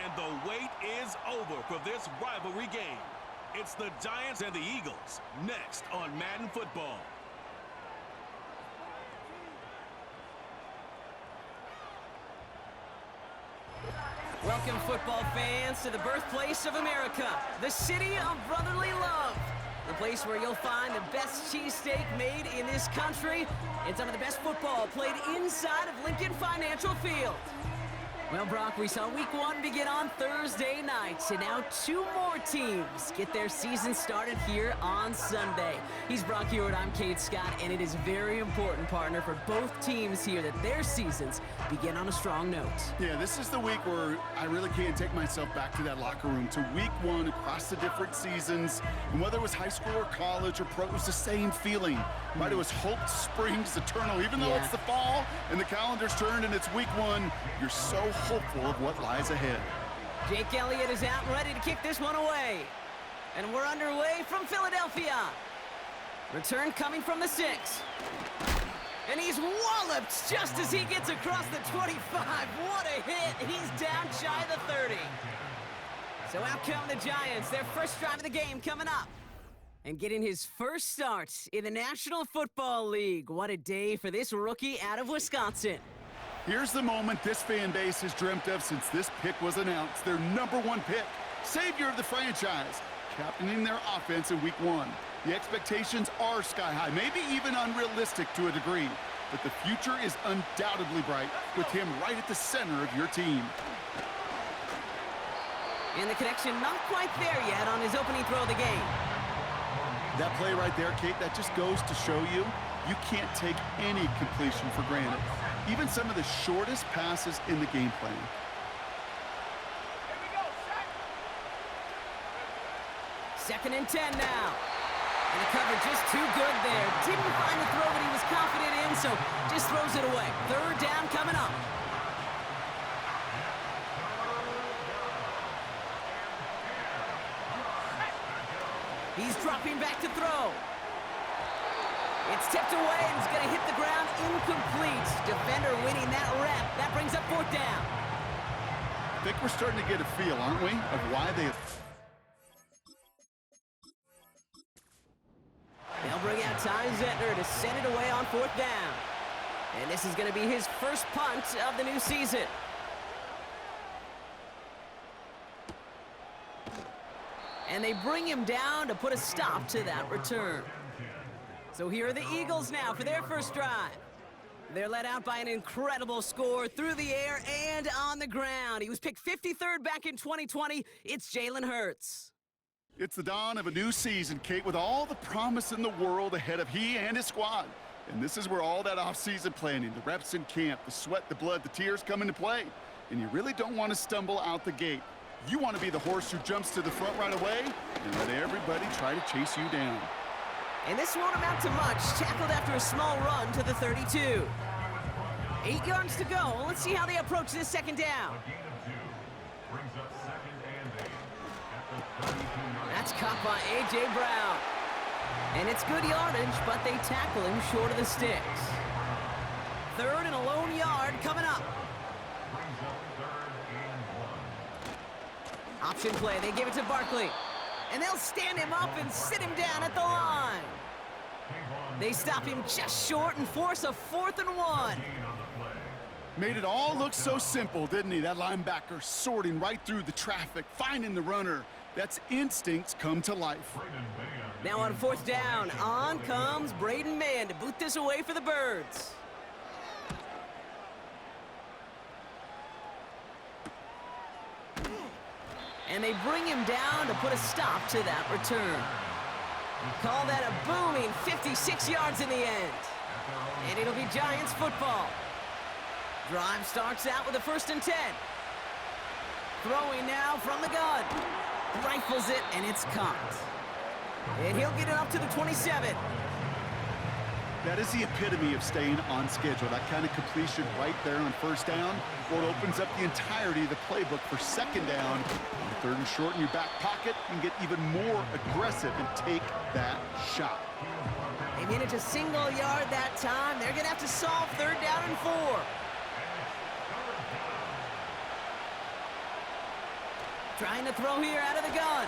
And the wait is over for this rivalry game. It's the Giants and the Eagles, next on Madden Football. Welcome, football fans, to the birthplace of America, the city of brotherly love. The place where you'll find the best cheesesteak made in this country and some of the best football played inside of Lincoln Financial Field. Well, Brock, we saw Week 1 begin on Thursday night, and now 2 more teams get their season started here on Sunday. He's Brock Hewitt, I'm Kate Scott, and it is very important, partner, for both teams here that their seasons begin on a strong note. Yeah, this is the week where I really can't take myself back to that locker room, to Week 1 across the different seasons. And whether it was high school or college or pro, it was the same feeling. Right? It was hope springs eternal. Even though it's the fall and the calendar's turned and it's Week 1, you're so hopeful of what lies ahead. Jake Elliott is out and ready to kick this one away. And we're underway from Philadelphia. Return coming from the 6. And he's walloped just as he gets across the 25. What a hit. He's down shy of the 30. So out come the Giants, their first drive of the game coming up. And getting his first start in the National Football League. What a day for this rookie out of Wisconsin. Here's the moment this fan base has dreamt of since this pick was announced. Their #1 pick, savior of the franchise, captaining their offense in Week 1. The expectations are sky high, maybe even unrealistic to a degree. But the future is undoubtedly bright with him right at the center of your team. And the connection not quite there yet on his opening throw of the game. That play right there, Kate, that just goes to show you can't take any completion for granted. Even some of the shortest passes in the game plan. Second and 10 now. And the cover just too good there. Didn't find the throw that he was confident in, so just throws it away. Third down coming up. He's dropping back to throw. It's tipped away and it's going to hit the ground incomplete. Defender winning that rep. That brings up 4th down. I think we're starting to get a feel, aren't we, of why they... They'll bring out Ty Zentner to send it away on 4th down. And this is going to be his first punt of the new season. And they bring him down to put a stop to that return. So here are the Eagles now for their first drive. They're led out by an incredible score through the air and on the ground. He was picked 53rd back in 2020. It's Jalen Hurts. It's the dawn of a new season, Kate, with all the promise in the world ahead of he and his squad. And this is where all that off-season planning, the reps in camp, the sweat, the blood, the tears come into play. And you really don't want to stumble out the gate. You want to be the horse who jumps to the front right away and let everybody try to chase you down. And this won't amount to much. Tackled after a small run to the 32. 8 yards to go. Let's see how they approach this second down. That's caught by A.J. Brown. And it's good yardage, but they tackle him short of the sticks. 3rd and a lone yard coming up. Option play, they give it to Barkley. And they'll stand him up and sit him down at the line. They stop him just short and force a 4th and 1. Made it all look so simple, didn't he? That linebacker sorting right through the traffic, finding the runner. That's instincts come to life. Now on 4th down, on comes Braden Mann to boot this away for the Birds. And they bring him down to put a stop to that return. Call that a booming 56 yards in the end. And it'll be Giants football. Drive starts out with a 1st and 10. Throwing now from the gun. Rifles it, and it's caught. And he'll get it up to the 27. That is the epitome of staying on schedule. That kind of completion right there on 1st down. Well, it opens up the entirety of the playbook for 2nd down. 3rd and short in your back pocket, and get even more aggressive and take that shot. They managed a single yard that time. They're going to have to solve 3rd down and 4. Trying to throw here out of the gun.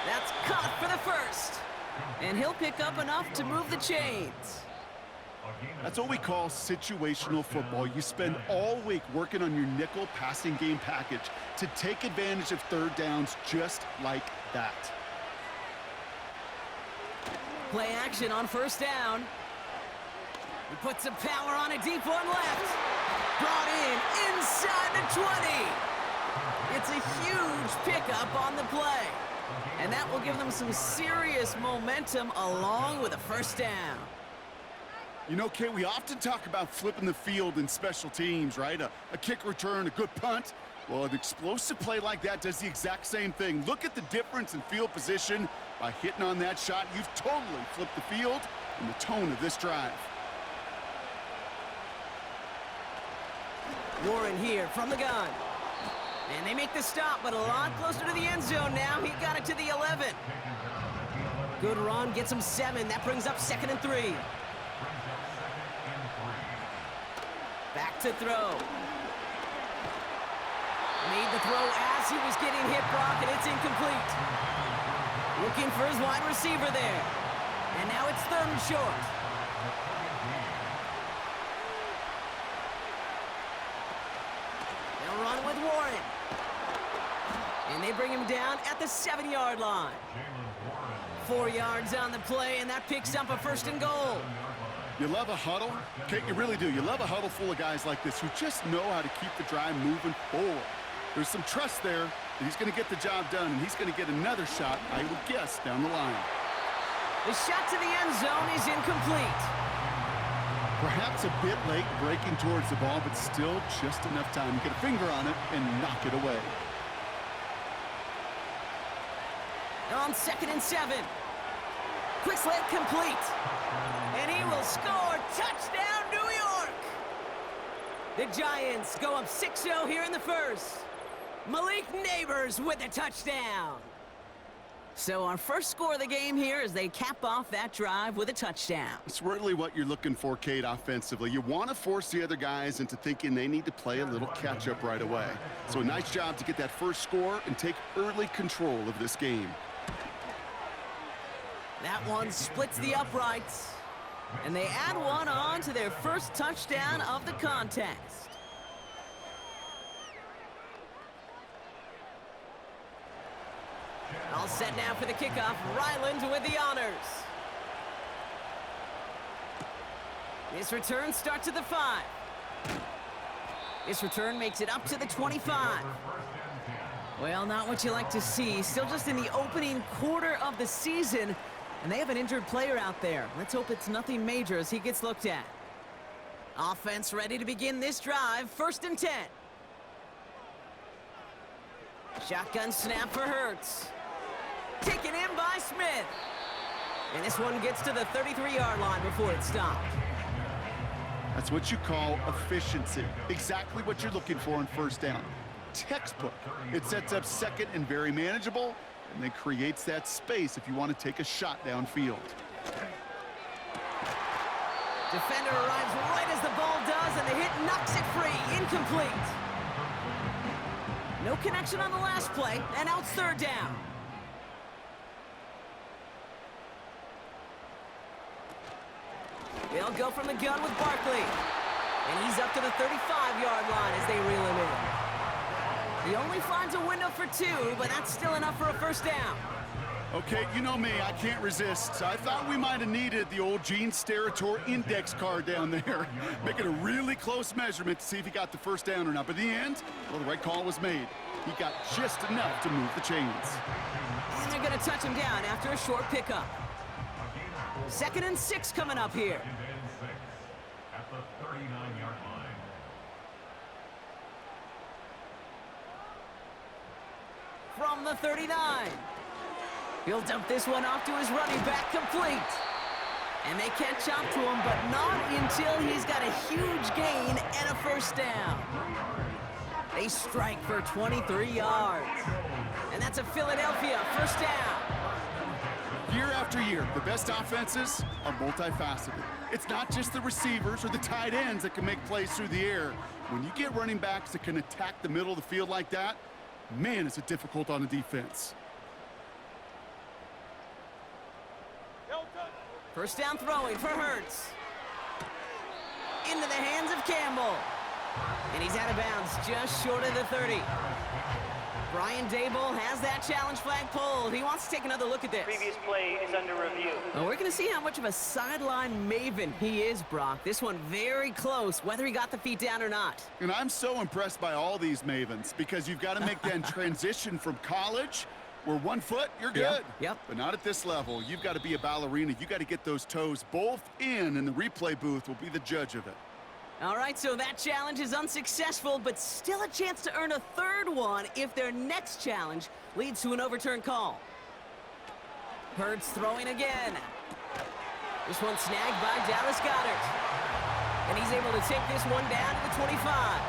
That's caught for the first. And he'll pick up enough to move the chains. That's what we call situational football. You spend all week working on your nickel passing game package to take advantage of third downs just like that. Play action on first down. He puts some power on a deep one left. Brought in inside the 20. It's a huge pickup on the play. And that will give them some serious momentum along with a first down. You know, Kate, we often talk about flipping the field in special teams, right? A kick return, a good punt. Well, an explosive play like that does the exact same thing. Look at the difference in field position. By hitting on that shot, you've totally flipped the field and the tone of this drive. Warren here from the gun. And they make the stop, but a lot closer to the end zone now. He got it to the 11. Good run, gets him 7. That brings up 2nd and 3. Back to throw. Made the throw as he was getting hit, Brock, and it's incomplete. Looking for his wide receiver there. And now it's 3rd and short. They'll run with Warren. And they bring him down at the 7-yard line. 4 yards on the play, and that picks up a 1st and goal. You love a huddle? Kate, you really do. You love a huddle full of guys like this who just know how to keep the drive moving forward. There's some trust there that he's going to get the job done, and he's going to get another shot, I would guess, down the line. The shot to the end zone is incomplete. Perhaps a bit late breaking towards the ball, but still just enough time to get a finger on it and knock it away. On 2nd and 7. Quick slant complete. And he will score. Touchdown, New York! The Giants go up 6-0 here in the first. Malik Neighbors with a touchdown. So our first score of the game here as they cap off that drive with a touchdown. It's really what you're looking for, Kate, offensively. You want to force the other guys into thinking they need to play a little catch-up right away. So a nice job to get that first score and take early control of this game. That one splits the uprights. And they add one on to their first touchdown of the contest. All set now for the kickoff. Ryland with the honors. This return starts at the 5. This return makes it up to the 25. Well, not what you like to see. Still just in the opening quarter of the season. And they have an injured player out there. Let's hope it's nothing major as he gets looked at. Offense ready to begin this drive. 1st and 10. Shotgun snap for Hurts. Taken in by Smith. And this one gets to the 33-yard line before it's stopped. That's what you call efficiency. Exactly what you're looking for on 1st down. Textbook. It sets up 2nd and very manageable, and then creates that space if you want to take a shot downfield. Defender arrives right as the ball does, and the hit knocks it free. Incomplete. No connection on the last play, and now it's 3rd down. They'll go from the gun with Barkley. And he's up to the 35-yard line as they reel him in. He only finds a window for 2, but that's still enough for a 1st down. Okay, you know me, I can't resist. I thought we might have needed the old Gene Steratore index card down there. Make it a really close measurement to see if he got the 1st down or not. But in the end, well, the right call was made. He got just enough to move the chains. And they're going to touch him down after a short pickup. 2nd and 6 coming up here. At the 39-yard line. From the 39. He'll dump this one off to his running back, complete. And they catch up to him, but not until he's got a huge gain and a 1st down. They strike for 23 yards. And that's a Philadelphia 1st down. Year after year, the best offenses are multifaceted. It's not just the receivers or the tight ends that can make plays through the air. When you get running backs that can attack the middle of the field like that, Man, is it difficult on the defense. First down throwing for Hurts. Into the hands of Campbell. And he's out of bounds just short of the 30. Brian Dable has that challenge flag pulled. He wants to take another look at this. Previous play is under review. Well, we're going to see how much of a sideline maven he is, Brock. This one very close, whether he got the feet down or not. And I'm so impressed by all these mavens because you've got to make that transition from college where 1 foot, you're good. Yep. But not at this level. You've got to be a ballerina. You got to get those toes both in, and the replay booth will be the judge of it. All right, so that challenge is unsuccessful, but still a chance to earn a third one if their next challenge leads to an overturned call. Hurts throwing again. This one snagged by Dallas Goedert. And he's able to take this one down to the 25.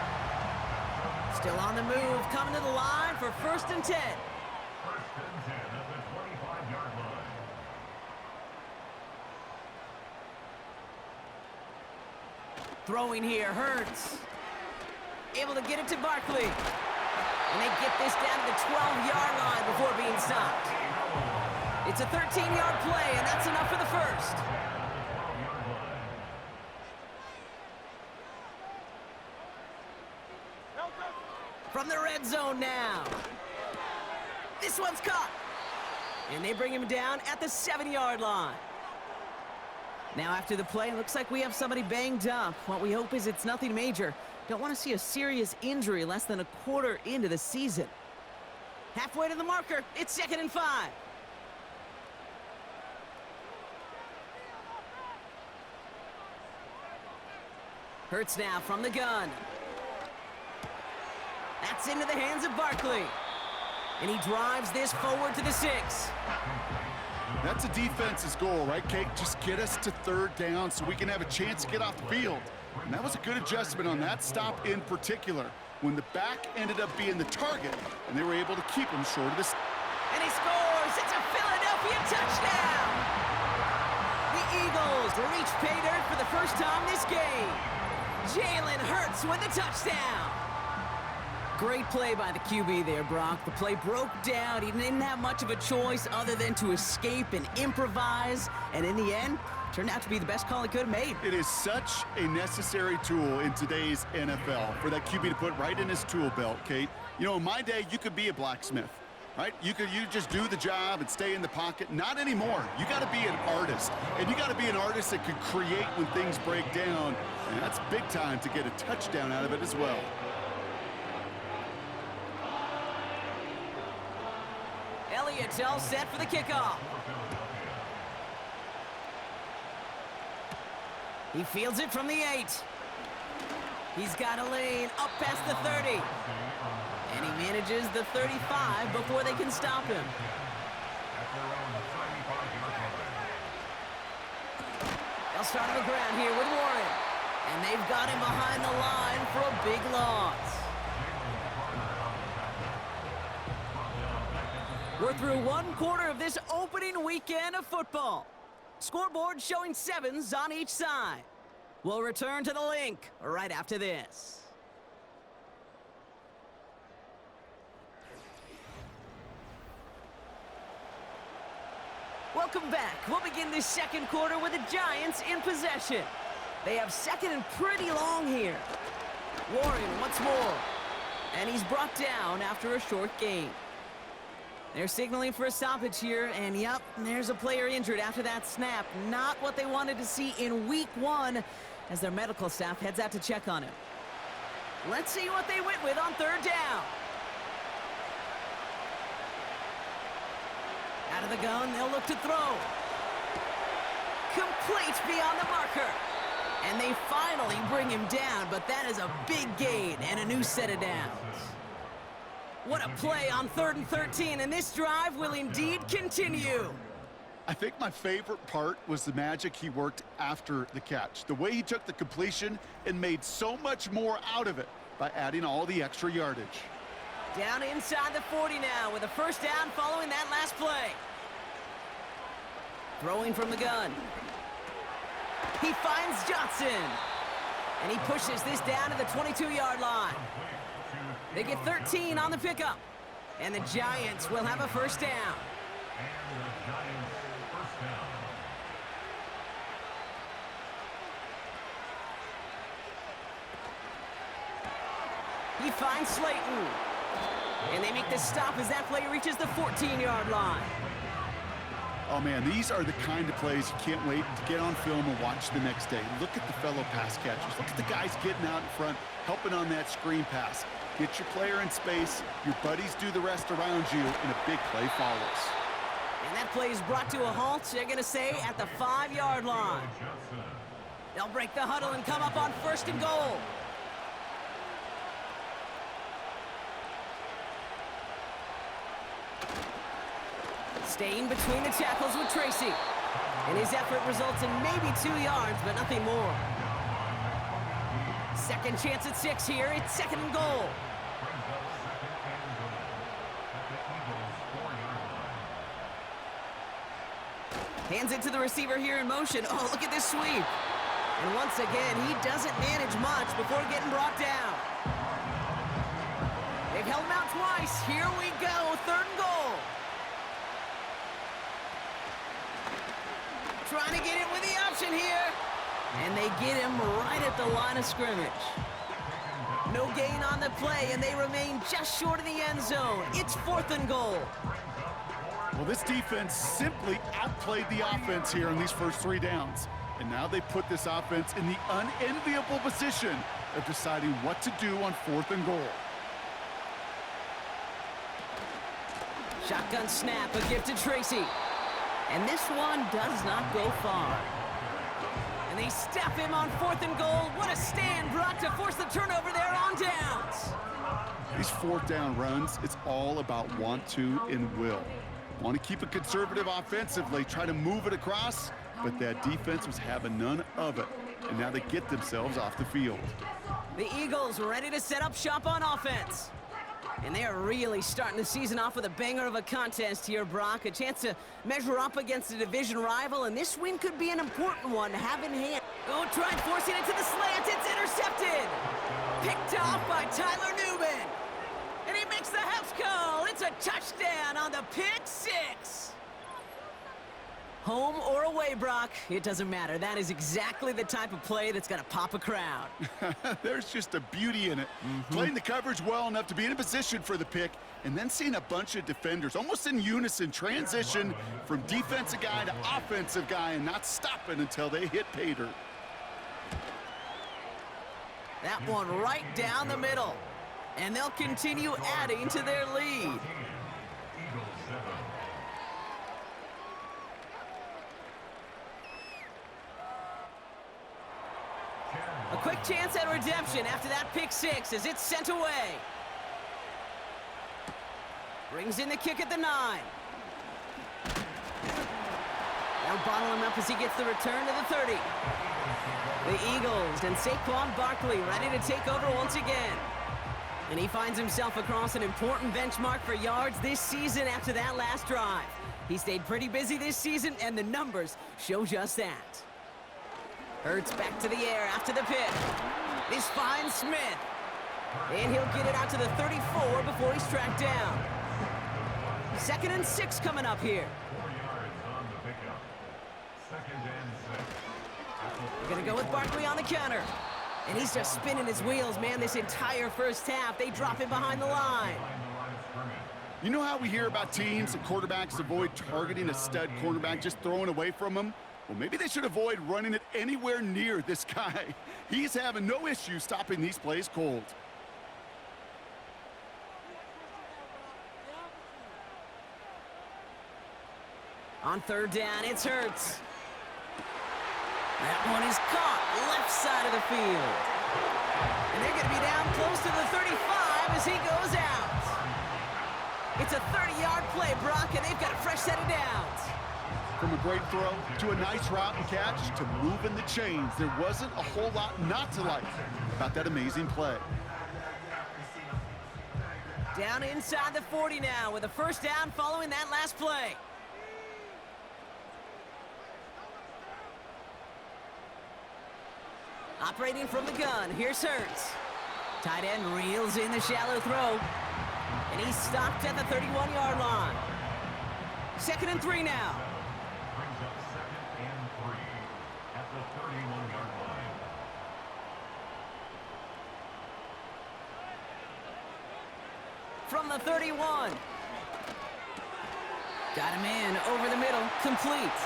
Still on the move, coming to the line for 1st and 10. First and 10 at the 25-yard line. Throwing here, Hurts. Able to get it to Barkley. And they get this down to the 12-yard line before being stopped. It's a 13-yard play, and that's enough for the first. From the red zone now. This one's caught. And they bring him down at the 7-yard line. Now after the play, it looks like we have somebody banged up. What we hope is it's nothing major. Don't want to see a serious injury less than a quarter into the season. Halfway to the marker, it's 2nd and 5. Hurts now from the gun. That's into the hands of Barkley. And he drives this forward to the 6. That's a defense's goal, right, Kate? Just get us to 3rd down so we can have a chance to get off the field. And that was a good adjustment on that stop in particular, when the back ended up being the target, and they were able to keep him short of this. And he scores! It's a Philadelphia touchdown! The Eagles reach pay dirt for the first time this game. Jalen Hurts with the touchdown. Great play by the QB there, Brock. The play broke down. He didn't have much of a choice other than to escape and improvise. And in the end, turned out to be the best call he could have made. It is such a necessary tool in today's NFL for that QB to put right in his tool belt, Kate. You know, in my day, you could be a blacksmith, right? You just do the job and stay in the pocket. Not anymore. You got to be an artist. And you got to be an artist that could create when things break down. And that's big time to get a touchdown out of it as well. Elliott's all set for the kickoff. He fields it from the 8. He's got a lane up past the 30. And he manages the 35 before they can stop him. They'll start on the ground here with Warren. And they've got him behind the line for a big loss. We're through 1 quarter of this opening weekend of football. Scoreboard showing 7s on each side. We'll return to the link right after this. Welcome back. We'll begin this 2nd quarter with the Giants in possession. They have 2nd and pretty long here. Warren once more. And he's brought down after a short gain. They're signaling for a stoppage here, and yep, there's a player injured after that snap. Not what they wanted to see in week 1 as their medical staff heads out to check on him. Let's see what they went with on 3rd down. Out of the gun, they'll look to throw. Complete beyond the marker. And they finally bring him down, but that is a big gain and a new set of downs. What a play on 3rd and 13, and this drive will indeed continue. I think my favorite part was the magic he worked after the catch. The way he took the completion and made so much more out of it by adding all the extra yardage. Down inside the 40 now with a 1st down following that last play. Throwing from the gun. He finds Johnson. And he pushes this down to the 22-yard line. They get 13 on the pickup. And the Giants will have a first down. And the Giants first down. He finds Slayton. And they make the stop as that play reaches the 14-yard line. Oh, man, these are the kind of plays you can't wait to get on film and watch the next day. Look at the fellow pass catchers. Look at the guys getting out in front, helping on that screen pass. Get your player in space, your buddies do the rest around you, and a big play follows. And that play is brought to a halt, they're going to say, at the 5-yard line. They'll break the huddle and come up on 1st and goal. Staying between the tackles with Tracy. And his effort results in maybe 2 yards, but nothing more. Second chance at 6 here. It's 2nd and goal. Hands it to the receiver here in motion. Oh, look at this sweep. And once again, he doesn't manage much before getting brought down. They've held him out twice. Here we go. 3rd and goal. Trying to get it with the option here. And they get him right at the line of scrimmage. No gain on the play, and they remain just short of the end zone. It's 4th and goal. Well, this defense simply outplayed the offense here in these first 3 downs. And now they put this offense in the unenviable position of deciding what to do on 4th and goal. Shotgun snap, a gift to Tracy. And this one does not go far. And they step him on 4th and goal. What a stand, Brock, to force the turnover there on downs. These 4th down runs, it's all about want to and will. Want to keep it conservative offensively, try to move it across, but that defense was having none of it. And now they get themselves off the field. The Eagles ready to set up shop on offense. And they are really starting the season off with a banger of a contest here, Brock. A chance to measure up against a division rival, and this win could be an important one to have in hand. Oh, tried forcing it to the slant. It's intercepted. Picked off by Tyler Newman. And he makes the house call. It's a touchdown on the pick 6. Home or away, Brock, it doesn't matter. That is exactly the type of play that's going to pop a crowd. There's just a beauty in it. Playing the coverage well enough to be in a position for the pick, and then seeing a bunch of defenders almost in unison transition from defensive guy to offensive guy and not stopping until they hit pay dirt. That one right down the middle. And they'll continue adding to their lead. A quick chance at redemption after that pick 6 as it's sent away. Brings in the kick at the 9. They'll bottle him up as he gets the return to the 30. The Eagles and Saquon Barkley ready to take over once again. And he finds himself across an important benchmark for yards this season after that last drive. He stayed pretty busy this season, and the numbers show just that. Hurts back to the air after the pick. This finds Smith. And he'll get it out to the 34 before he's tracked down. 2nd and 6 coming up here. 4 yards on the pickup. 2nd and 6. We're going to go with Barkley on the counter. And he's just spinning his wheels, man, this entire first half. They drop him behind the line. You know how we hear about teams and quarterbacks avoid targeting a stud cornerback, just throwing away from him? Well, maybe they should avoid running it anywhere near this guy. He's having no issue stopping these plays cold. On 3rd down, it's Hurts. That one is caught left side of the field. And they're going to be down close to the 35 as he goes out. It's a 30-yard play, Brock, and they've got a fresh set of downs. From a great throw to a nice route and catch to moving the chains, there wasn't a whole lot not to like about that amazing play. Down inside the 40 now with a first down following that last play. Operating from the gun, here's Hurts. Tight end reels in the shallow throw. And he's stopped at the 31-yard line. 2nd and 3 now. Brings up 2nd and 3 at the 31-yard line. From the 31. Got him in over the middle, complete.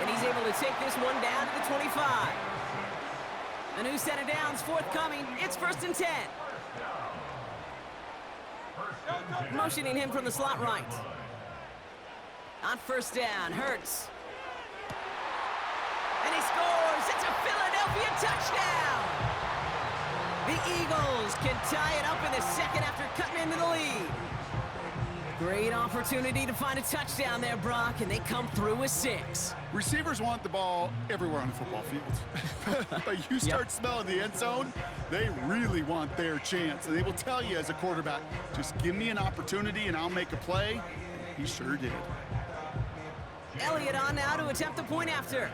And he's able to take this one down to the 25. A new set of downs forthcoming. It's 1st and 10. Motioning him from the slot right. On 1st down, Hurts. And he scores. It's a Philadelphia touchdown. The Eagles can tie it up in the 2nd after cutting into the lead. Great opportunity to find a touchdown there, Brock, and they come through with 6. Receivers want the ball everywhere on the football field. But you start smelling the end zone, they really want their chance. And they will tell you as a quarterback, just give me an opportunity and I'll make a play. He sure did. Elliott on now to attempt the point after.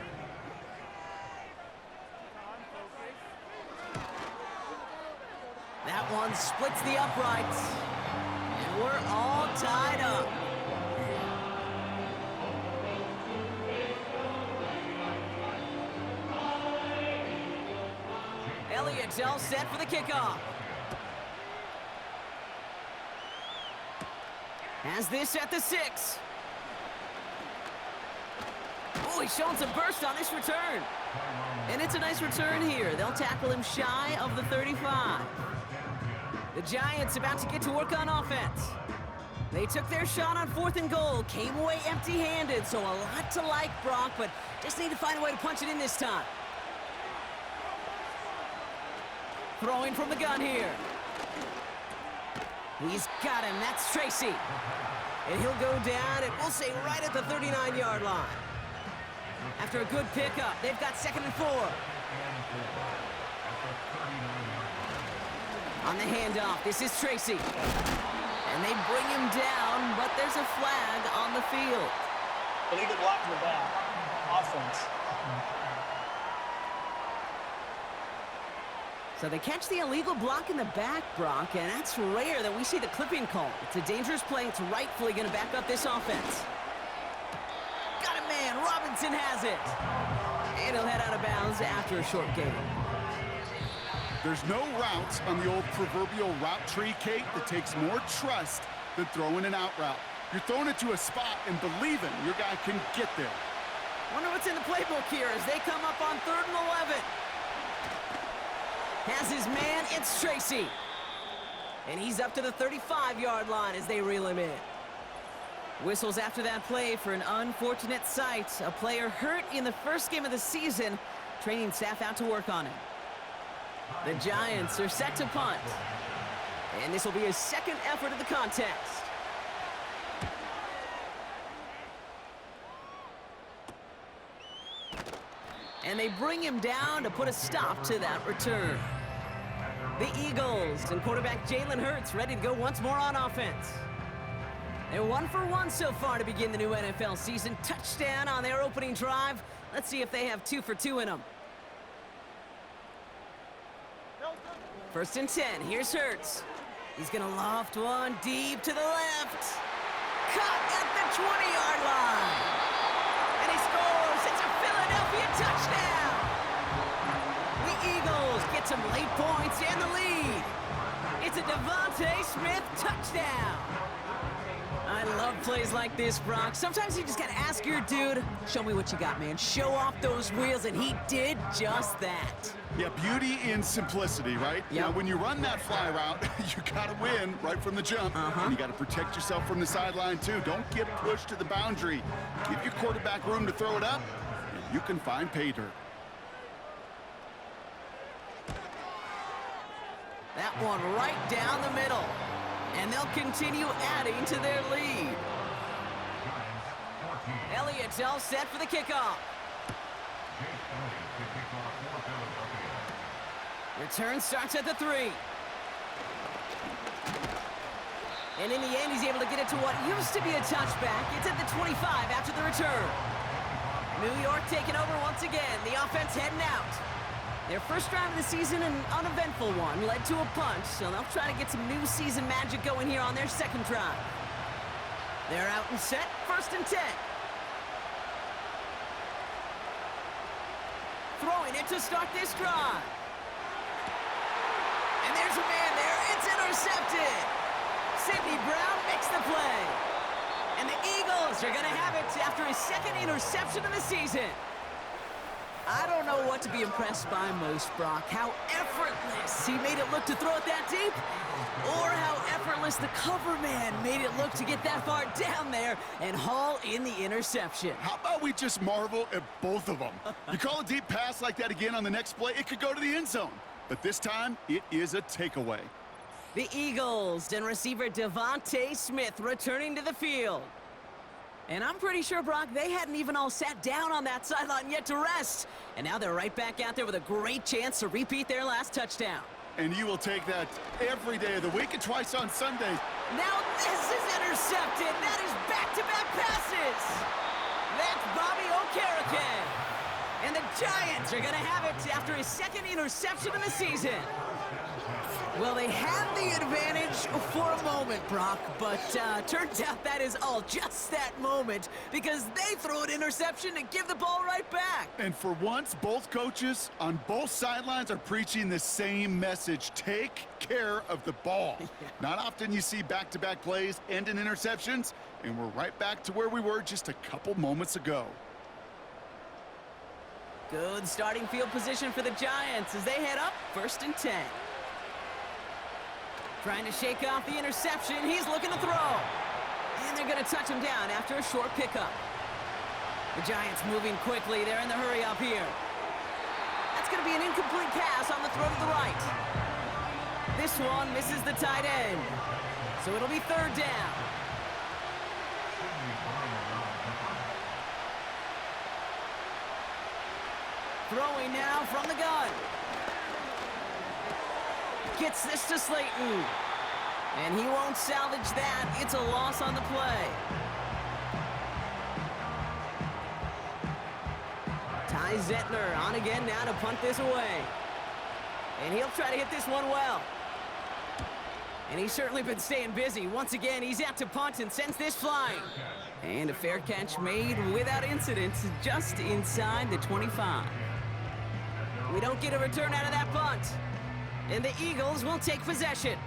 That one splits the uprights. And we're all tied up. Elliott's all set for the kickoff. Has this at the 6. Oh, he's showing some burst on this return. And it's a nice return here. They'll tackle him shy of the 35. The Giants about to get to work on offense. They took their shot on 4th and goal, came away empty-handed, so a lot to like, Brock, but just need to find a way to punch it in this time. Throwing from the gun here. He's got him. That's Tracy. And he'll go down, and we'll say right at the 39-yard line. After a good pickup, they've got 2nd and 4. On the handoff, this is Tracy. And they bring him down, but there's a flag on the field. Illegal block in the back. Offense. So they catch the illegal block in the back, Brock, and that's rare that we see the clipping call. It's a dangerous play. It's rightfully going to back up this offense. Got it, man. Robinson has it. And he'll head out of bounds after a short gain. There's no routes on the old proverbial route tree, Kate, that takes more trust than throwing an out route. You're throwing it to a spot and believing your guy can get there. Wonder what's in the playbook here as they come up on 3rd and 11. Has his man, it's Tracy. And he's up to the 35-yard line as they reel him in. Whistles after that play for an unfortunate sight. A player hurt in the first game of the season. Training staff out to work on him. The Giants are set to punt. And this will be his 2nd effort of the contest. And they bring him down to put a stop to that return. The Eagles and quarterback Jalen Hurts ready to go once more on offense. They're 1 for 1 so far to begin the new NFL season. Touchdown on their opening drive. Let's see if they have 2 for 2 in them. 1st and 10. Here's Hurts. He's going to loft one deep to the left. Caught at the 20-yard line. And he scores. It's a Philadelphia touchdown. The Eagles get some late points and the lead. It's a Devontae Smith touchdown. I love plays like this, Brock. Sometimes you just got to ask your dude, show me what you got, man. Show off those wheels, and he did just that. Yeah, beauty in simplicity, right? Yep. Now, when you run that fly route, you got to win right from the jump. And you got to protect yourself from the sideline, too. Don't get pushed to the boundary. Give your quarterback room to throw it up, and you can find pay dirt. That one right down the middle. And they'll continue adding to their lead. Elliott's all set for the kickoff. Return starts at the 3. And in the end, he's able to get it to what used to be a touchback. It's at the 25 after the return. New York taking over once again. The offense heading out. Their first drive of the season, an uneventful one, led to a punt, so they'll try to get some new season magic going here on their second drive. They're out and set, 1st and 10. Throwing it to start this drive. And there's a man there. It's intercepted. Sidney Brown makes the play. And the Eagles are going to have it after his 2nd interception of the season. I don't know what to be impressed by most, Brock. How effortless he made it look to throw it that deep, or how effortless the cover man made it look to get that far down there and haul in the interception. How about we just marvel at both of them? You call a deep pass like that again on the next play, it could go to the end zone. But this time, it is a takeaway. The Eagles and receiver Devontae Smith returning to the field. And I'm pretty sure, Brock, they hadn't even all sat down on that sideline yet to rest. And now they're right back out there with a great chance to repeat their last touchdown. And you will take that every day of the week and twice on Sundays. Now this is intercepted. That is back-to-back passes. That's Bobby Okereke. And the Giants are going to have it after his 2nd interception of the season. Well, they had the advantage for a moment, Brock, but turns out that is all just that moment because they throw an interception and give the ball right back. And for once, both coaches on both sidelines are preaching the same message. Take care of the ball. Not often you see back-to-back plays end in interceptions, and we're right back to where we were just a couple moments ago. Good starting field position for the Giants as they head up 1st and 10. Trying to shake off the interception. He's looking to throw. And they're going to touch him down after a short pickup. The Giants moving quickly. They're in the hurry up here. That's going to be an incomplete pass on the throw to the right. This one misses the tight end. So it'll be 3rd down. Throwing now from the gun. Gets this to Slayton. And he won't salvage that. It's a loss on the play. Ty Zettler on again now to punt this away. And he'll try to hit this one well. And he's certainly been staying busy. Once again, he's out to punt and sends this flying. And a fair catch made without incident just inside the 25. We don't get a return out of that punt. And the Eagles will take possession.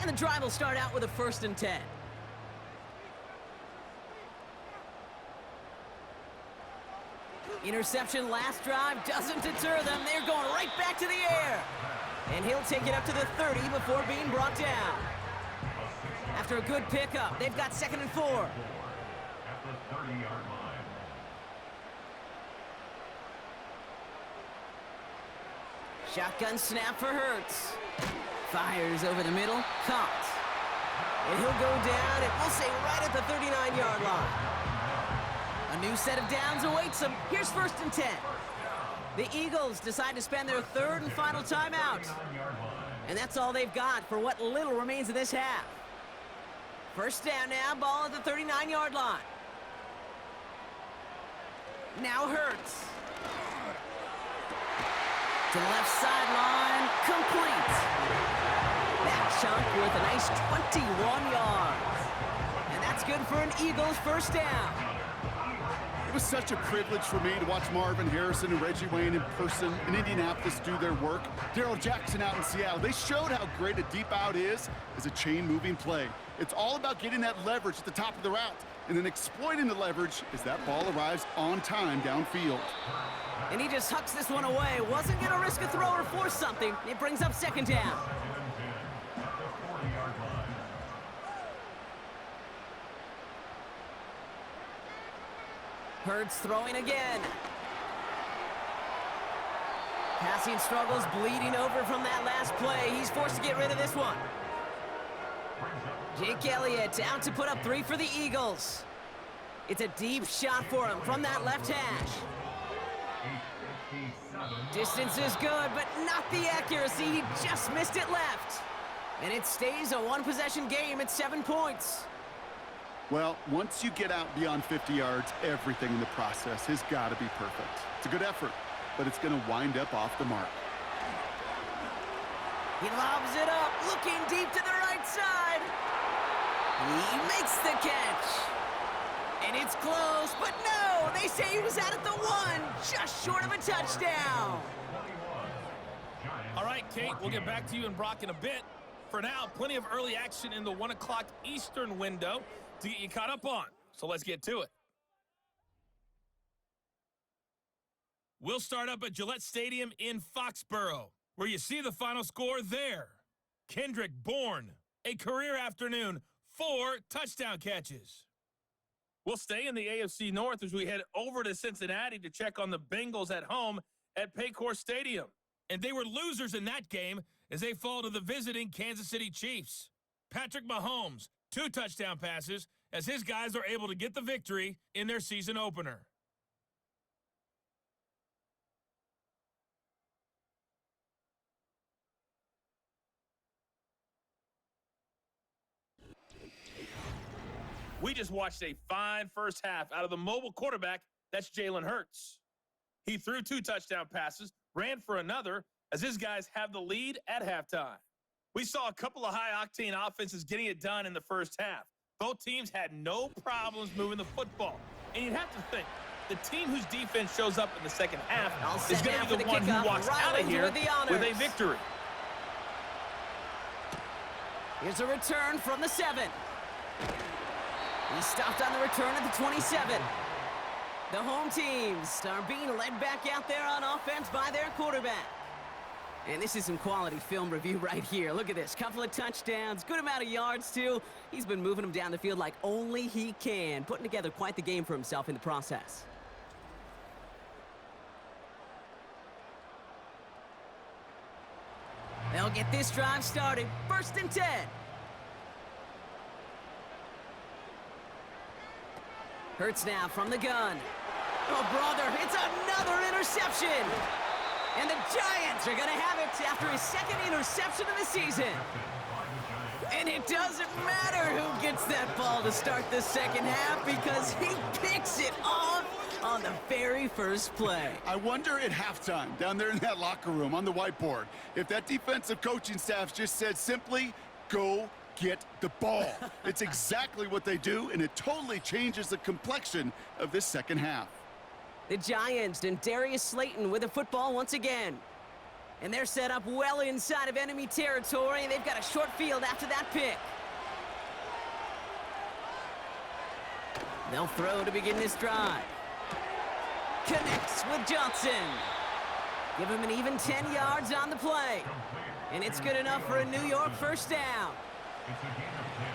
And the drive will start out with a 1st and 10. Interception last drive doesn't deter them. They're going right back to the air. And he'll take it up to the 30 before being brought down. After a good pickup, they've got 2nd and 4. At the 30-yard line. Shotgun snap for Hurts. Fires over the middle. Caught. And he'll go down, and we'll say right at the 39-yard line. A new set of downs awaits them. Here's 1st and 10. The Eagles decide to spend their 3rd and final timeout. And that's all they've got for what little remains of this half. 1st down now, ball at the 39-yard line. Now Hurts. To the left sideline, complete. That chunk worth a nice 21 yards. And that's good for an Eagles 1st down. It was such a privilege for me to watch Marvin Harrison and Reggie Wayne in person in Indianapolis do their work. Darrell Jackson out in Seattle. They showed how great a deep out is as a chain-moving play. It's all about getting that leverage at the top of the route and then exploiting the leverage as that ball arrives on time downfield. And he just hucks this one away. Wasn't going to risk a throw or force something. It brings up 2nd down. Hurts throwing again. Passing struggles bleeding over from that last play. He's forced to get rid of this one. Jake Elliott out to put up 3 for the Eagles. It's a deep shot for him from that left hash. Distance is good, but not the accuracy. He just missed it left. And it stays a 1-possession game at 7 points. Well, once you get out beyond 50 yards, everything in the process has got to be perfect. It's a good effort. but it's going to wind up off the mark. He lobs it up, looking deep to the right side. He makes the catch. And it's close, but no! They say he was out at the 1, just short of a touchdown. All right, Kate, we'll get back to you and Brock in a bit. For now, plenty of early action in the 1 o'clock Eastern window to get you caught up on. So let's get to it. We'll start up at Gillette Stadium in Foxborough, where you see the final score there. Kendrick Bourne, a career afternoon, 4 touchdown catches. We'll stay in the AFC North as we head over to Cincinnati to check on the Bengals at home at Paycor Stadium. And they were losers in that game as they fall to the visiting Kansas City Chiefs. Patrick Mahomes, 2 touchdown passes as his guys are able to get the victory in their season opener. We just watched a fine first half out of the mobile quarterback, that's Jalen Hurts. He threw 2 touchdown passes, ran for another, as his guys have the lead at halftime. We saw a couple of high-octane offenses getting it done in the first half. Both teams had no problems moving the football. And you'd have to think, the team whose defense shows up in the second half is going to be the one who walks out of here with a victory. Here's a return from the 7. He stopped on the return at the 27. The home teams are being led back out there on offense by their quarterback. And this is some quality film review right here. Look at this. Couple of touchdowns, good amount of yards, too. He's been moving them down the field like only he can, putting together quite the game for himself in the process. They'll get this drive started. 1st and 10. Hurts now from the gun. Oh, brother, it's another interception. And the Giants are going to have it after his 2nd interception of the season. And it doesn't matter who gets that ball to start the second half because he picks it off on the very first play. I wonder at halftime, down there in that locker room on the whiteboard, if that defensive coaching staff just said simply, go get the ball. It's exactly what they do, and it totally changes the complexion of this second half. The Giants and Darius Slayton with the football once again. And they're set up well inside of enemy territory. They've got a short field after that pick. They'll throw to begin this drive. Connects with Johnson. Give him an even 10 yards on the play. And it's good enough for a New York first down. It's a gain of 10.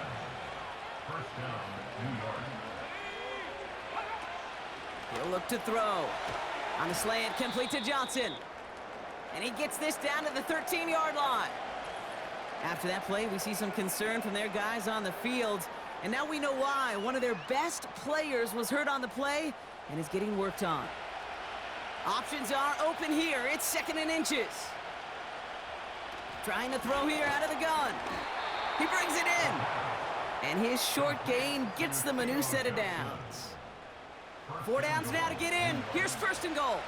First down, New York. He'll look to throw. On the slant, complete to Johnson. And he gets this down to the 13-yard line. After that play, we see some concern from their guys on the field. And now we know why. One of their best players was hurt on the play and is getting worked on. Options are open here. It's 2nd and inches. Trying to throw here out of the gun. He brings it in. And his short gain gets them a new set of downs. 4 downs now to get in. Here's 1st and goal.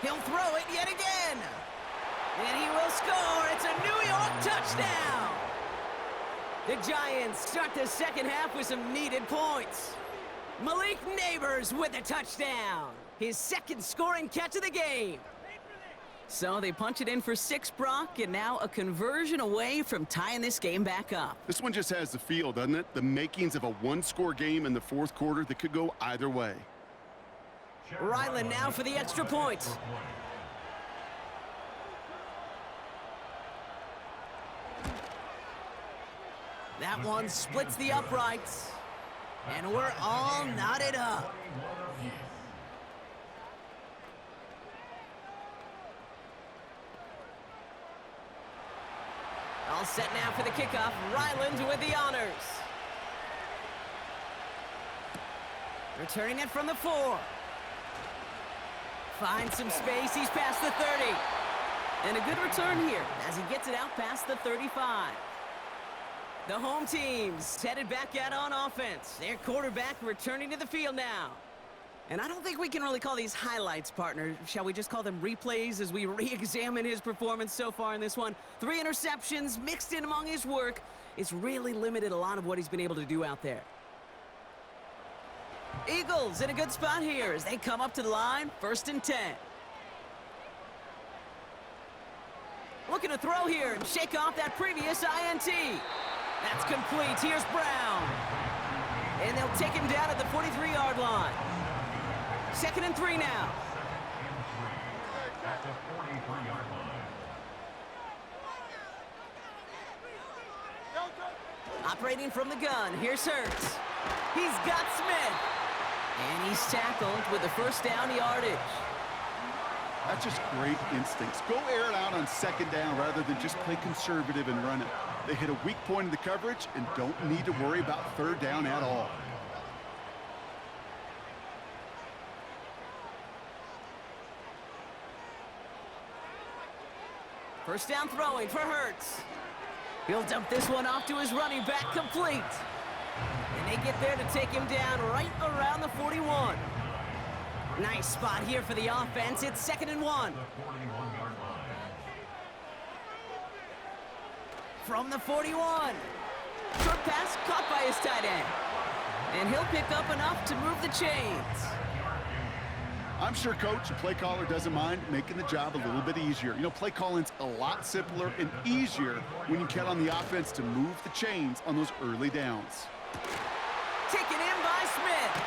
He'll throw it yet again. And he will score. It's a New York touchdown. The Giants start the second half with some needed points. Malik Neighbors with a touchdown. His 2nd scoring catch of the game. So they punch it in for 6, Brock, and now a conversion away from tying this game back up. This one just has the feel, doesn't it? The makings of a 1-score game in the 4th quarter that could go either way. Ryland now for the extra point. That one splits the uprights. And we're all knotted up. All set now for the kickoff. Ryland with the honors. Returning it from the 4. Finds some space. He's past the 30. And a good return here as he gets it out past the 35. The home team's headed back out on offense. Their quarterback returning to the field now. And I don't think we can really call these highlights, partner. Shall we just call them replays as we re-examine his performance so far in this one? 3 interceptions mixed in among his work. It's really limited a lot of what he's been able to do out there. Eagles in a good spot here as they come up to the line, 1st and 10. Looking to throw here and shake off that previous INT. That's complete. Here's Brown. And they'll take him down at the 43-yard line. 2nd and 3 now. At the 43-yard line. Operating from the gun, here's Hurts. He's got Smith. And he's tackled with the 1st down yardage. That's just great instincts. Go air it out on 2nd down rather than just play conservative and run it. They hit a weak point in the coverage and don't need to worry about 3rd down at all. First down throwing for Hurts. He'll dump this one off to his running back, complete. And they get there to take him down right around the 41. Nice spot here for the offense. It's 2nd and 1. The 41-yard line. From the 41. Short pass caught by his tight end. And he'll pick up enough to move the chains. I'm sure coach and play caller doesn't mind making the job a little bit easier. You know, play calling's a lot simpler and easier when you count on the offense to move the chains on those early downs. Taken in by Smith.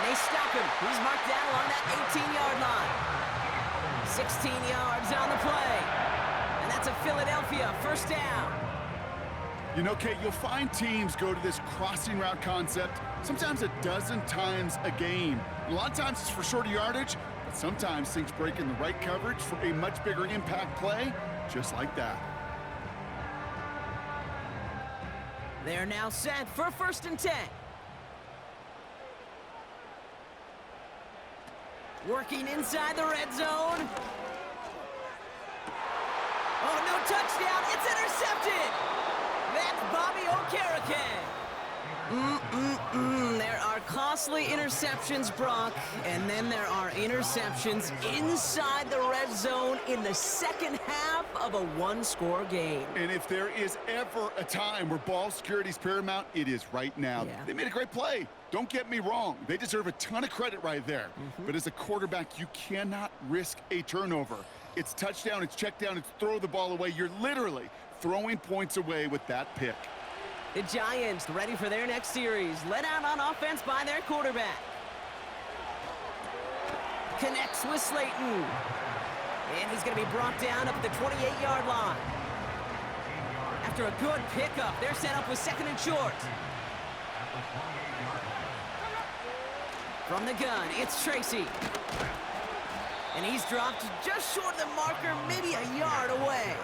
And they stop him. He's marked down along that 18-yard line. 16 yards on the play. And that's a Philadelphia 1st down. You know, Kate, you'll find teams go to this crossing route concept sometimes a dozen times a game. A lot of times it's for shorter yardage, but sometimes things break in the right coverage for a much bigger impact play, just like that. They're now set for 1st and 10. Working inside the red zone. Oh, no touchdown. It's intercepted. That's Bobby Okereke. There are costly interceptions, Brock, and then there are interceptions inside the red zone in the 2nd half of a 1-score game. And if there is ever a time where ball security is paramount, it is right now. Yeah. They made a great play. Don't get me wrong. They deserve a ton of credit right there. But as a quarterback, you cannot risk a turnover. It's touchdown, it's check down, it's throw the ball away. You're literally throwing points away with that pick. The Giants ready for their next series. Led out on offense by their quarterback. Connects with Slayton. And he's going to be brought down up at the 28-yard line. After a good pickup, they're set up with 2nd and short. From the gun, it's Tracy. And he's dropped just short of the marker, maybe a yard away.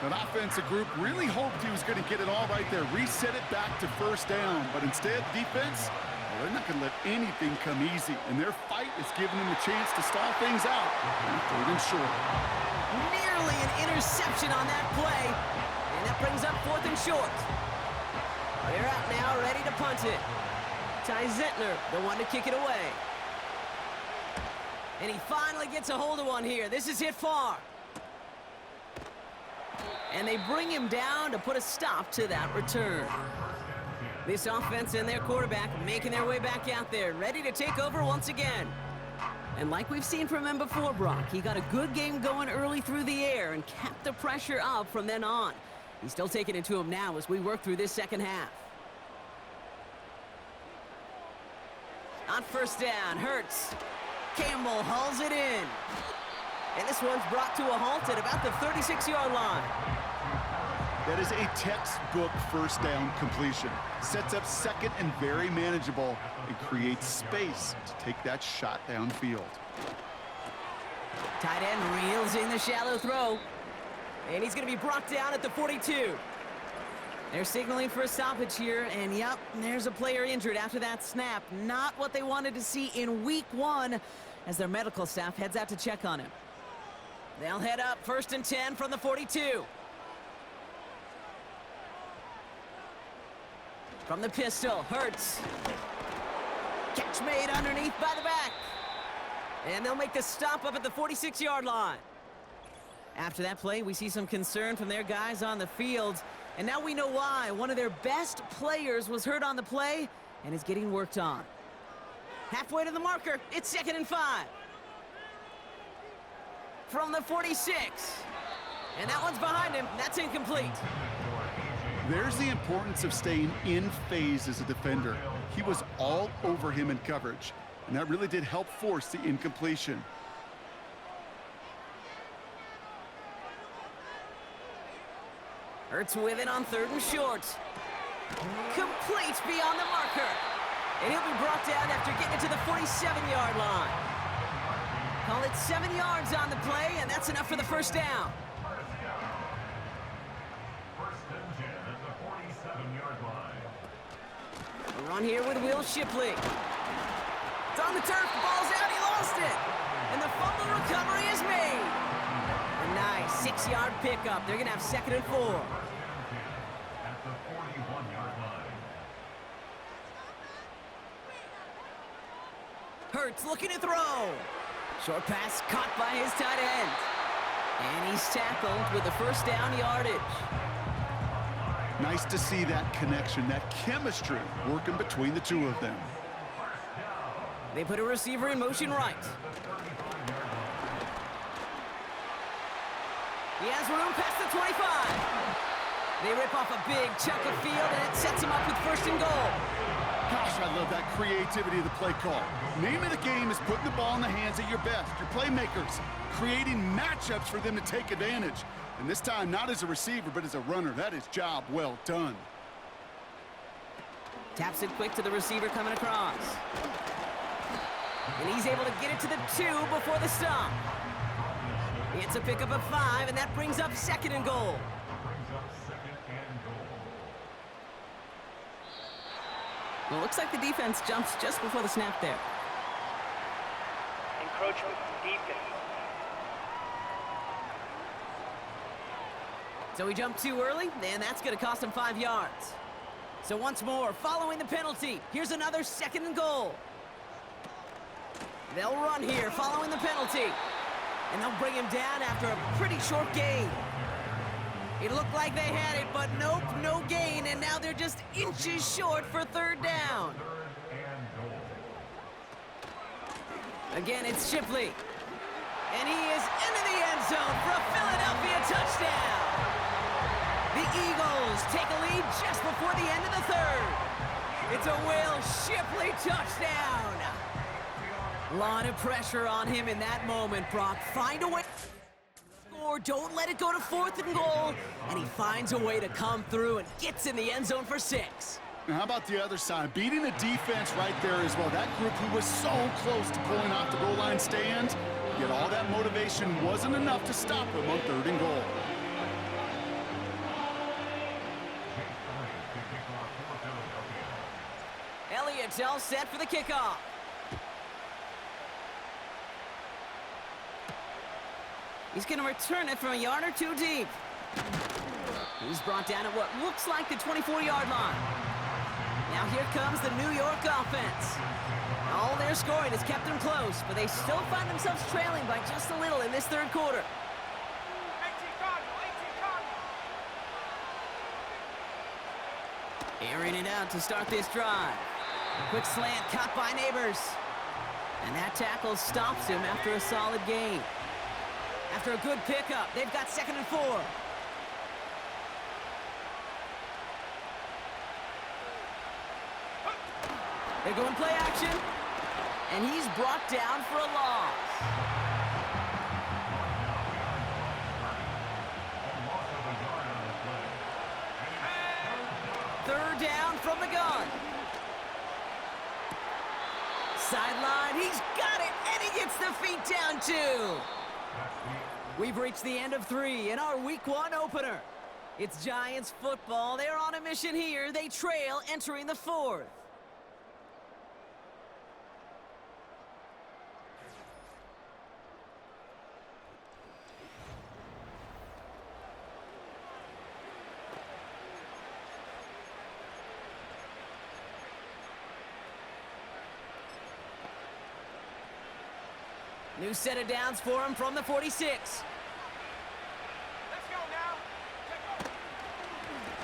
That offensive group really hoped he was going to get it all right there, reset it back to 1st down. But instead, defense, well, they're not going to let anything come easy. And their fight is giving them a chance to stall things out on 3rd and short. Nearly an interception on that play. And that brings up 4th and short. They're out now, ready to punt it. Ty Zentner, the one to kick it away. And he finally gets a hold of one here. This is hit far. And they bring him down to put a stop to that return. This offense and their quarterback making their way back out there, ready to take over once again. And like we've seen from him before, Brock, he got a good game going early through the air and kept the pressure up from then on. He's still taking it to him now as we work through this 2nd half. On 1st down, Hurts. Campbell hauls it in. And this one's brought to a halt at about the 36-yard line. That is a textbook 1st down completion. Sets up 2nd and very manageable and creates space to take that shot downfield. Tight end reels in the shallow throw. And he's going to be brought down at the 42. They're signaling for a stoppage here, and yep, there's a player injured after that snap. Not what they wanted to see in week 1 as their medical staff heads out to check on him. They'll head up 1st and 10 from the 42. From the pistol, Hurts. Catch made underneath by the back. And they'll make the stop up at the 46-yard line. After that play, we see some concern from their guys on the field. And now we know why. One of their best players was hurt on the play and is getting worked on. Halfway to the marker, it's 2nd and 5. From the 46. And that one's behind him. That's incomplete. There's the importance of staying in phase as a defender. He was all over him in coverage, and that really did help force the incompletion. Hurts with it on 3rd and short. Complete beyond the marker. And he'll be brought down after getting it to the 47-yard line. Call it 7 yards on the play, and that's enough for the first down. First and 10 at the 47-yard line. A run here with Will Shipley. It's on the turf, the ball's out, he lost it. And the fumble recovery is made. A nice 6-yard pickup. They're gonna have 2nd and 4. First and 10 at the 41-yard line. Hurts looking to throw. Short pass caught by his tight end. And he's tackled with the first down yardage. Nice to see that connection, that chemistry working between the two of them. They put a receiver in motion right. He has room past the 25. They rip off a big chunk of field, and it sets him up with 1st and goal. Gosh, I love that creativity of the play call. Name of the game is putting the ball in the hands of your best, your playmakers, creating matchups for them to take advantage. And this time, not as a receiver, but as a runner. That is job well done. Taps it quick to the receiver coming across. And he's able to get it to the 2 before the stop. It's a pickup of 5, and that brings up 2nd and goal. Brings up 2nd and goal. Well, it looks like the defense jumps just before the snap there. Encroachment defense. So he jumped too early, and that's going to cost him 5 yards. So once more, following the penalty, here's another 2nd and goal. They'll run here following the penalty. And they'll bring him down after a pretty short gain. It looked like they had it, but nope, no gain, and now they're just inches short for 3rd down. 3rd and goal. Again, it's Shipley. And he is into the end zone for a Philadelphia touchdown. The Eagles take a lead just before the end of the 3rd. It's a Will Shipley touchdown. A lot of pressure on him in that moment, Brock. Find a way to score. Don't let it go to 4th and goal. And he finds a way to come through and gets in the end zone for 6. Now, how about the other side? Beating the defense right there as well. That group who was so close to pulling off the goal line stand, yet all that motivation wasn't enough to stop him on 3rd and goal. Elliott's all set for the kickoff. He's going to return it from a yard or 2 deep. He's brought down at what looks like the 24-yard line. Now here comes the New York offense. All their scoring has kept them close, but they still find themselves trailing by just a little in this 3rd quarter. Airing it out to start this drive. Quick slant caught by Neighbors. And that tackle stops him after a solid gain. After a good pickup, they've got 2nd and 4. They're going play action. And he's brought down for a loss. Third down from the gun. Sideline, he's got it, and he gets the feet down too. We've reached the end of 3 in our Week 1 opener. It's Giants football. They're on a mission here. They trail entering the 4th. New set of downs for him from the 46.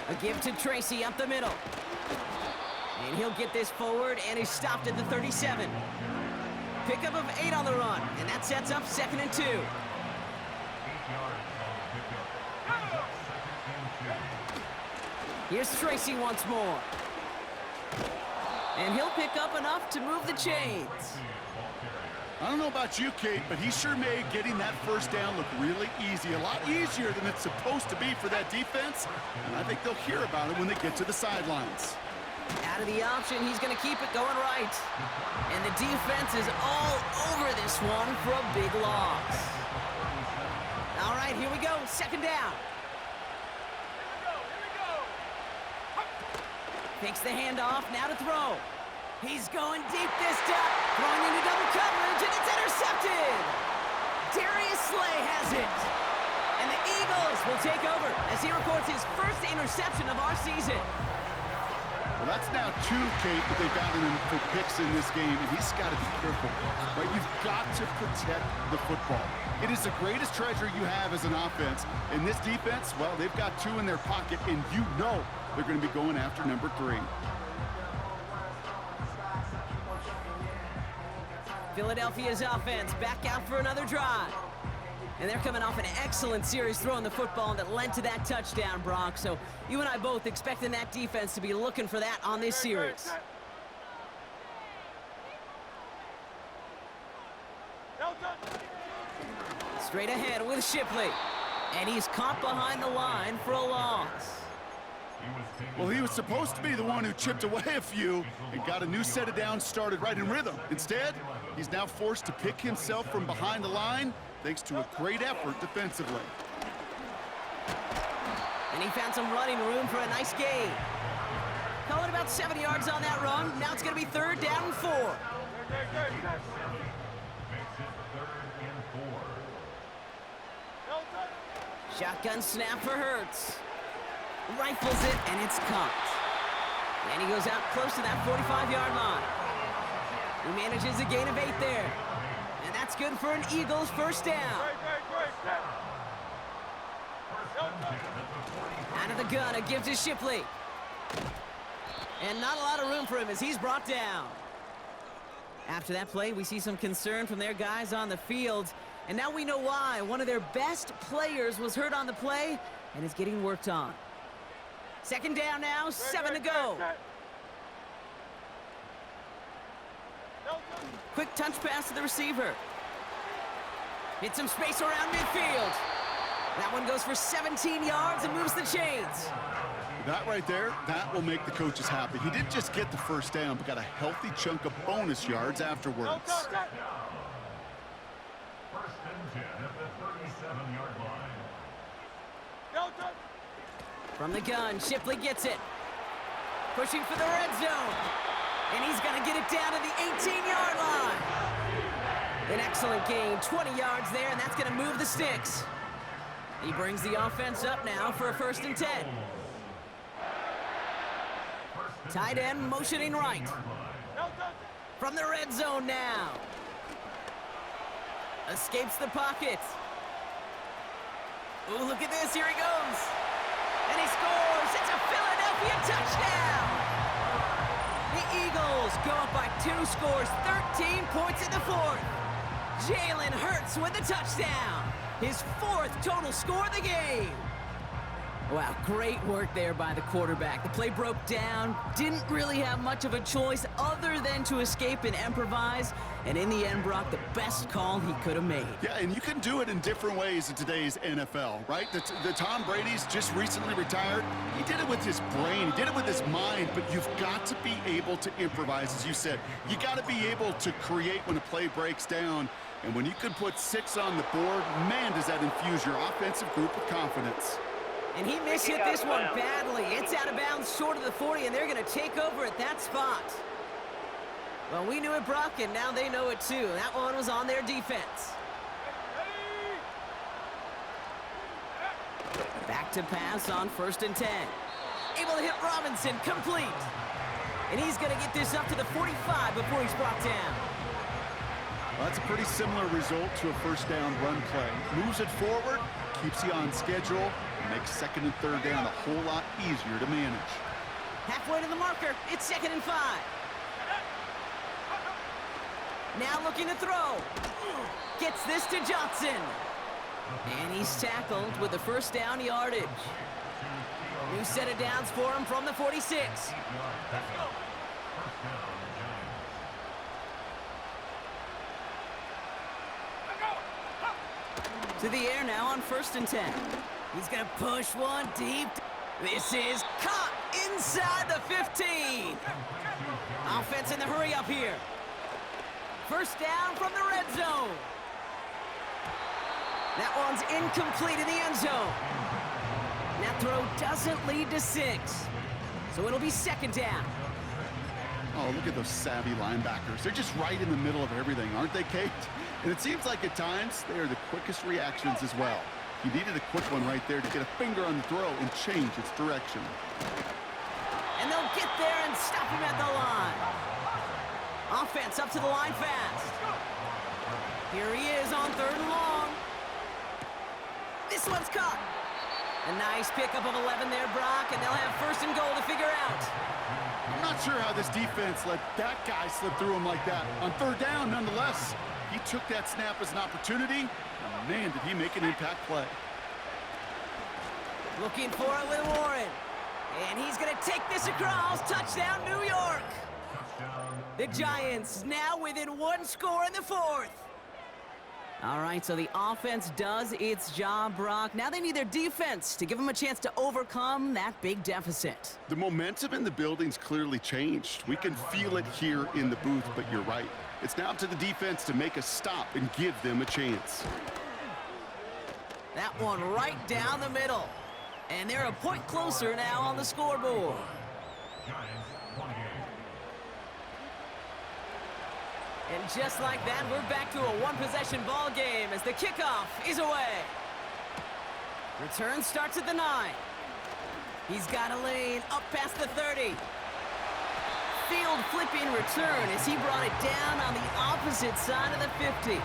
A give to Tracy up the middle. And he'll get this forward, and he's stopped at the 37. Pickup of 8 on the run, and that sets up 2nd and 2. 8 yards on the pickup. Second and 2. Here's Tracy once more. And he'll pick up enough to move the chains. I don't know about you, Kate, but he sure made getting that first down look really easy. A lot easier than it's supposed to be for that defense. And I think they'll hear about it when they get to the sidelines. Out of the option, he's going to keep it going right. And the defense is all over this one for a big loss. All right, here we go. 2nd down. Takes the handoff, now to throw. He's going deep this time, throwing into double coverage, and it's intercepted! Darius Slay has it! And the Eagles will take over as he records his first interception of our season. Well, that's now 2, Kate, that they've gotten him for picks in this game, and he's got to be careful. Right? You've got to protect the football. It is the greatest treasure you have as an offense. In this defense, well, they've got 2 in their pocket, and you know they're going to be going after number 3. Philadelphia's offense back out for another drive. And they're coming off an excellent series throwing the football that led to that touchdown, Brock. So you and I both expecting that defense to be looking for that on this series. Straight ahead with Shipley. And he's caught behind the line for a loss. Well, he was supposed to be the one who chipped away a few and got a new set of downs started right in rhythm. Instead, he's now forced to pick himself from behind the line thanks to a great effort defensively. And he found some running room for a nice gain. Call it about 7 yards on that run. Now it's going to be 3rd down and 4. Shotgun snap for Hurts. Rifles it, and it's caught. And he goes out close to that 45-yard line. He manages a gain of 8 there. And that's good for an Eagles first down. Out of the gun, it gives to Shipley. And not a lot of room for him as he's brought down. After that play, we see some concern from their guys on the field. And now we know why. One of their best players was hurt on the play and is getting worked on. 2nd down now, 7 to go. Quick touch pass to the receiver. Hits some space around midfield. That one goes for 17 yards and moves the chains. That right there, that will make the coaches happy. He didn't just get the first down, but got a healthy chunk of bonus yards afterwards. First and 10 at the 37-yard line. From the gun, Shipley gets it. Pushing for the red zone. And he's going to get it down to the 18-yard line. An excellent gain, 20 yards there, and that's going to move the sticks. He brings the offense up now for a 1st and 10. Tight end motioning right. From the red zone now. Escapes the pocket. Ooh, look at this, here he goes. And he scores, it's a Philadelphia touchdown. The Eagles go up by 2 scores, 13 points in the 4th. Jalen Hurts with the touchdown. His 4th total score of the game. Wow, great work there by the quarterback. The play broke down, didn't really have much of a choice other than to escape and improvise. And in the end, Brock, the best call he could have made. Yeah, and you can do it in different ways in today's NFL, right? The Tom Brady's just recently retired. He did it with his brain. He did it with his mind, but you've got to be able to improvise, as you said. You got to be able to create when a play breaks down. And when you can put 6 on the board, man, does that infuse your offensive group with confidence. And he mishit this one badly. It's out of bounds short of the 40, and they're going to take over at that spot. Well, we knew it, Brock, and now they know it too. That one was on their defense. Back to pass on 1st and 10. Able to hit Robinson, complete. And he's going to get this up to the 45 before he's brought down. Well, that's a pretty similar result to a first down run play. Moves it forward, keeps you on schedule, and makes second and third down a whole lot easier to manage. Halfway to the marker. It's 2nd and 5. Now looking to throw. Gets this to Johnson. And he's tackled with the first down yardage. New set of downs for him from the 46. To the air now on 1st and 10. He's going to push one deep. This is caught inside the 15. Offense in the hurry up here. First down from the red zone. That one's incomplete in the end zone. That throw doesn't lead to 6. So it'll be 2nd down. Oh, look at those savvy linebackers. They're just right in the middle of everything, aren't they, Kate? And it seems like at times they are the quickest reactions as well. He needed a quick one right there to get a finger on the throw and change its direction. And they'll get there and stop him at the line. Offense up to the line fast. Here he is on 3rd and long. This one's caught. A nice pickup of 11 there, Brock, and they'll have 1st and goal to figure out. I'm not sure how this defense let that guy slip through him like that. On 3rd down, nonetheless, he took that snap as an opportunity, and man, did he make an impact play. Looking for it with Warren. And he's going to take this across. Touchdown, New York. The Giants now within 1 score in the 4th. All right, so the offense does its job, Brock. Now they need their defense to give them a chance to overcome that big deficit. The momentum in the building's clearly changed. We can feel it here in the booth, but you're right. It's now up to the defense to make a stop and give them a chance. That one right down the middle. And they're a point closer now on the scoreboard. And just like that, we're back to a one-possession ball game as the kickoff is away. Return starts at the 9. He's got a lane up past the 30. Field flipping return as he brought it down on the opposite side of the 50.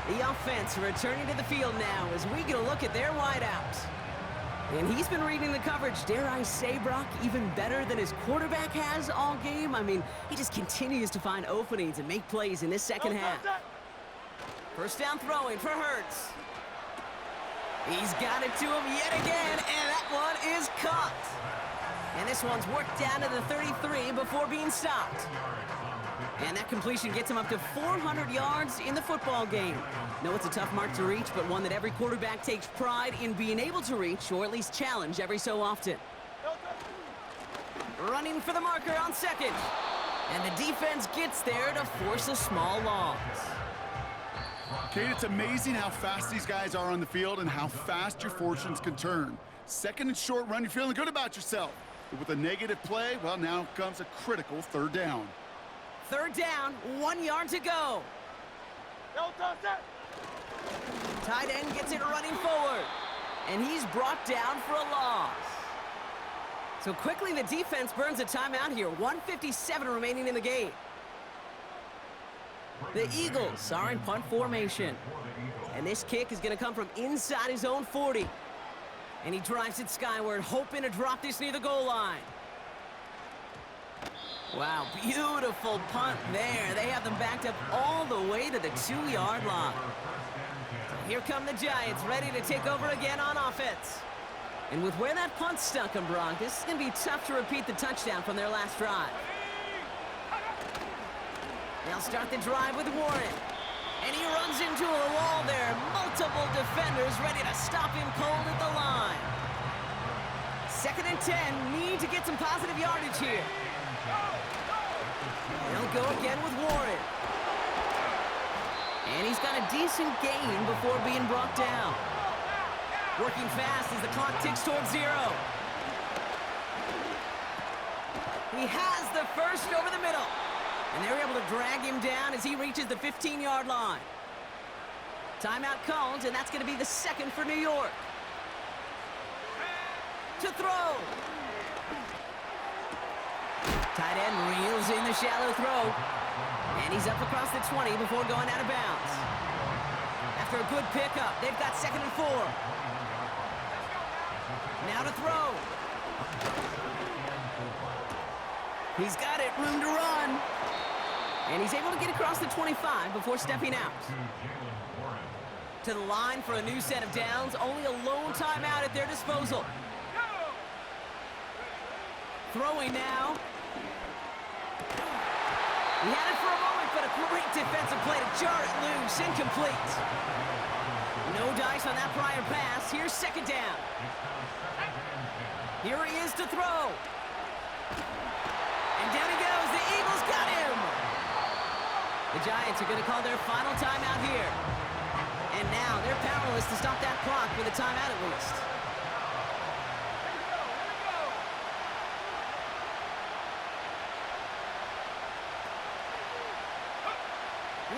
The offense returning to the field now as we get a look at their wideouts. And he's been reading the coverage, dare I say, Brock, even better than his quarterback has all game. I mean, he just continues to find openings and make plays in this second half. First down throwing for Hurts. He's got it to him yet again, and that one is caught. And this one's worked down to the 33 before being stopped. And that completion gets him up to 400 yards in the football game. No, it's a tough mark to reach, but one that every quarterback takes pride in being able to reach, or at least challenge every so often. Running for the marker on 2nd. And the defense gets there to force a small loss. Kate, it's amazing how fast these guys are on the field and how fast your fortunes can turn. 2nd and short run, you're feeling good about yourself. But with a negative play, well, now comes a critical 3rd down. 3rd down, 1 yard to go. Tight end gets it running forward. And he's brought down for a loss. So quickly the defense burns a timeout here. 1:57 remaining in the game. The Eagles are in punt formation. And this kick is going to come from inside his own 40. And he drives it skyward, hoping to drop this near the goal line. Wow, beautiful punt there. They have them backed up all the way to the 2-yard line. So here come the Giants, ready to take over again on offense. And with where that punt stuck them, Brock, this is going to be tough to repeat the touchdown from their last drive. They'll start the drive with Warren. And he runs into a wall there. Multiple defenders ready to stop him cold at the line. 2nd and 10, need to get some positive yardage here. They'll go again with Warren. And he's got a decent gain before being brought down. Working fast as the clock ticks towards 0. He has the first over the middle. And they're able to drag him down as he reaches the 15-yard line. Timeout called, and that's going to be the 2nd for New York. To throw. Tight end reels in the shallow throw. And he's up across the 20 before going out of bounds. After a good pickup, they've got 2nd and 4. Now to throw. He's got it, room to run. And he's able to get across the 25 before stepping out. To the line for a new set of downs, only a lone timeout at their disposal. Throwing now. He had it for a moment, but a great defensive play to jar it loose. Incomplete. No dice on that prior pass. Here's 2nd down. Here he is to throw. And down he goes. The Eagles got him. The Giants are going to call their final timeout here. And now they're powerless to stop that clock with a timeout at least.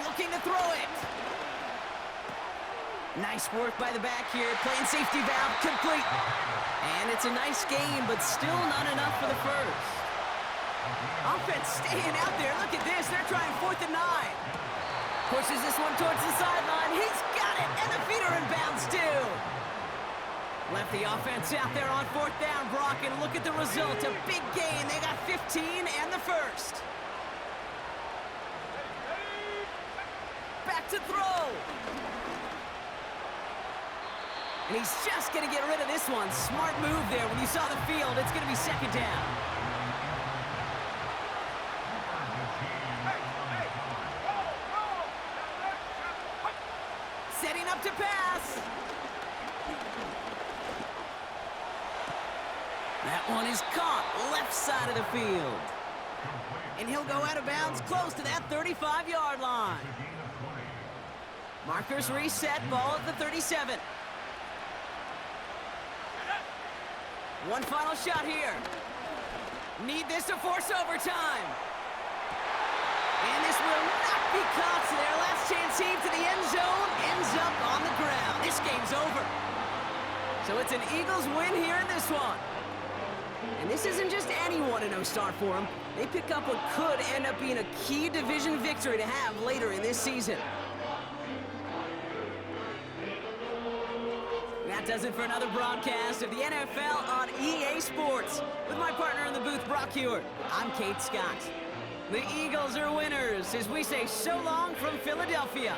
Looking to throw it. Nice work by the back here. Playing safety valve complete. And it's a nice game, but still not enough for the first. Offense staying out there. Look at this. They're trying 4th and 9. Pushes this one towards the sideline. He's got it. And the feet are in bounds, too. Left the offense out there on 4th down, Brock. And look at the result. A big gain. They got 15 and the first. Back to throw. And he's just going to get rid of this one. Smart move there when you saw the field. It's going to be 2nd down. Setting up to pass. That one is caught left side of the field. And he'll go out of bounds close to that 35-yard line. Markers reset, ball at the 37. One final shot here. Need this to force overtime. And this will not be caught, so their last chance heave to the end zone ends up on the ground. This game's over. So it's an Eagles win here in this one. And this isn't just any 1-0 start for them. They pick up what could end up being a key division victory to have later in this season. That does it for another broadcast of the NFL on EA Sports. With my partner in the booth, Brock Hewitt, I'm Kate Scott. The Eagles are winners as we say so long from Philadelphia.